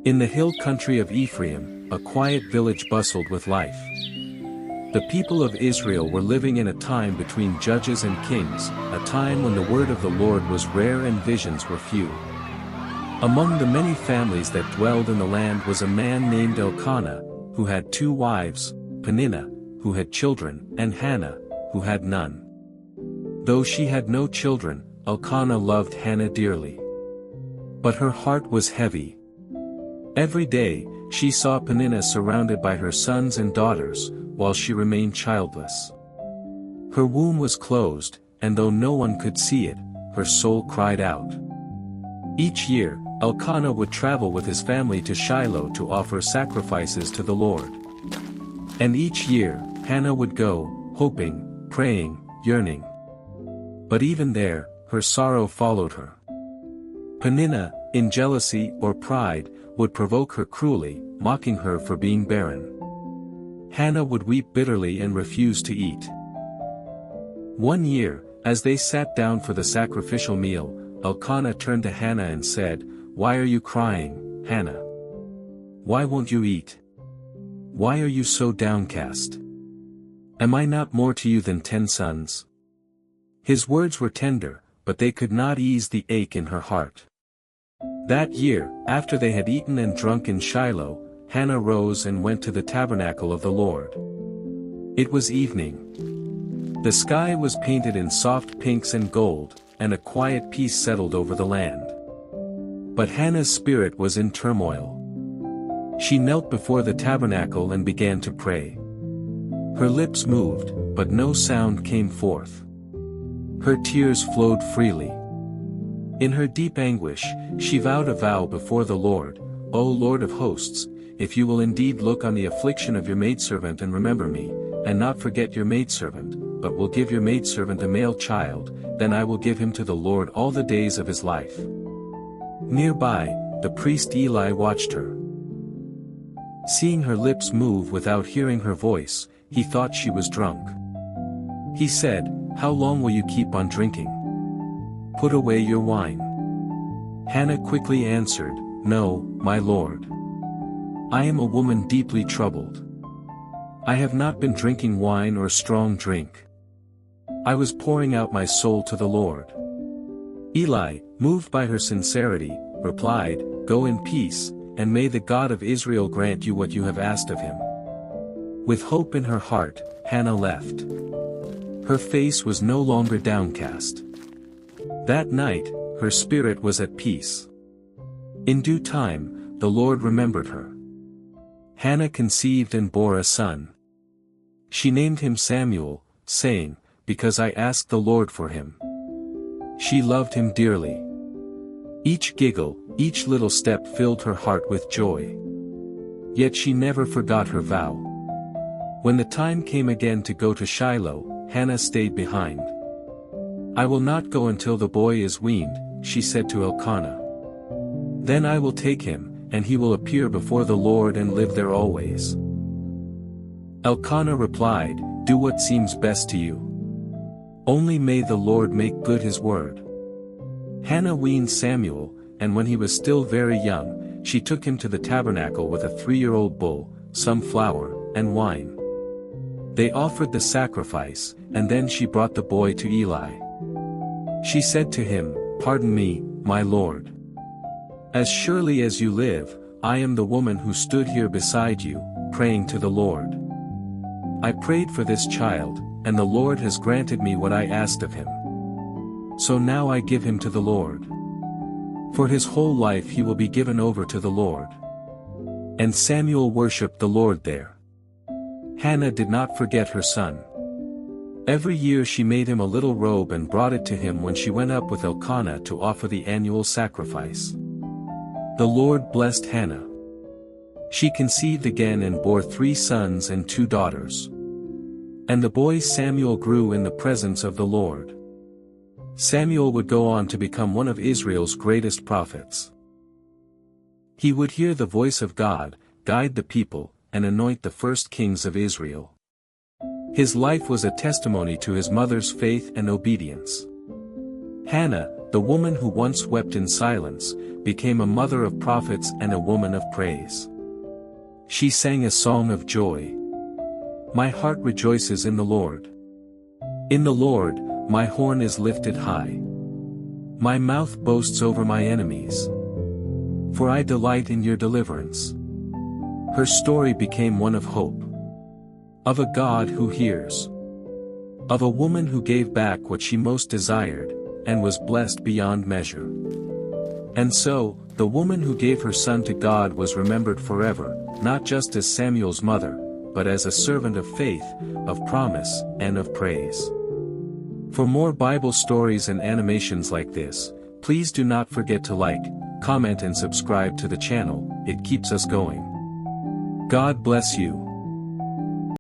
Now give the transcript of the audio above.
In the hill country of Ephraim, a quiet village bustled with life. The people of Israel were living in a time between judges and kings, a time when the word of the Lord was rare and visions were few. Among the many families that dwelled in the land was a man named Elkanah, who had 2 wives, Peninnah, who had children, and Hannah, who had none. Though she had no children, Elkanah loved Hannah dearly. But her heart was heavy. Every day, she saw Peninnah surrounded by her sons and daughters, while she remained childless. Her womb was closed, and though no one could see it, her soul cried out. Each year, Elkanah would travel with his family to Shiloh to offer sacrifices to the Lord. And each year, Hannah would go, hoping, praying, yearning. But even there, her sorrow followed her. Peninnah, in jealousy or pride, would provoke her cruelly, mocking her for being barren. Hannah would weep bitterly and refuse to eat. One year, as they sat down for the sacrificial meal, Elkanah turned to Hannah and said, "Why are you crying, Hannah? Why won't you eat? Why are you so downcast? Am I not more to you than 10 sons?" His words were tender, but they could not ease the ache in her heart. That year, after they had eaten and drunk in Shiloh, Hannah rose and went to the tabernacle of the Lord. It was evening. The sky was painted in soft pinks and gold, and a quiet peace settled over the land. But Hannah's spirit was in turmoil. She knelt before the tabernacle and began to pray. Her lips moved, but no sound came forth. Her tears flowed freely. In her deep anguish, she vowed a vow before the Lord, "O Lord of hosts, if you will indeed look on the affliction of your maidservant and remember me, and not forget your maidservant, but will give your maidservant a male child, then I will give him to the Lord all the days of his life." Nearby, the priest Eli watched her. Seeing her lips move without hearing her voice, he thought she was drunk. He said, "How long will you keep on drinking? Put away your wine." Hannah quickly answered, "No, my lord. I am a woman deeply troubled. I have not been drinking wine or strong drink. I was pouring out my soul to the Lord." Eli, moved by her sincerity, replied, "Go in peace, and may the God of Israel grant you what you have asked of him." With hope in her heart, Hannah left. Her face was no longer downcast. That night, her spirit was at peace. In due time, the Lord remembered her. Hannah conceived and bore a son. She named him Samuel, saying, "Because I asked the Lord for him." She loved him dearly. Each giggle, each little step filled her heart with joy. Yet she never forgot her vow. When the time came again to go to Shiloh, Hannah stayed behind. "I will not go until the boy is weaned," she said to Elkanah. "Then I will take him, and he will appear before the Lord and live there always." Elkanah replied, "Do what seems best to you. Only may the Lord make good his word." Hannah weaned Samuel, and when he was still very young, she took him to the tabernacle with a 3-year-old bull, some flour, and wine. They offered the sacrifice, and then she brought the boy to Eli. She said to him, "Pardon me, my lord. As surely as you live, I am the woman who stood here beside you, praying to the Lord. I prayed for this child, and the Lord has granted me what I asked of him. So now I give him to the Lord. For his whole life he will be given over to the Lord." And Samuel worshipped the Lord there. Hannah did not forget her son. Every year she made him a little robe and brought it to him when she went up with Elkanah to offer the annual sacrifice. The Lord blessed Hannah. She conceived again and bore 3 sons and 2 daughters. And the boy Samuel grew in the presence of the Lord. Samuel would go on to become one of Israel's greatest prophets. He would hear the voice of God, guide the people, and anoint the first kings of Israel. His life was a testimony to his mother's faith and obedience. Hannah, The woman who once wept in silence, became a mother of prophets and a woman of praise. She sang a song of joy. My heart rejoices in the Lord. In the Lord, my horn is lifted high. My mouth boasts over my enemies. For I delight in your deliverance. Her story became one of hope. Of a God who hears. Of a woman who gave back what she most desired, and was blessed beyond measure. And so, the woman who gave her son to God was remembered forever, not just as Samuel's mother, but as a servant of faith, of promise, and of praise. For more Bible stories and animations like this, please do not forget to like, comment and subscribe to the channel. It keeps us going. God bless you.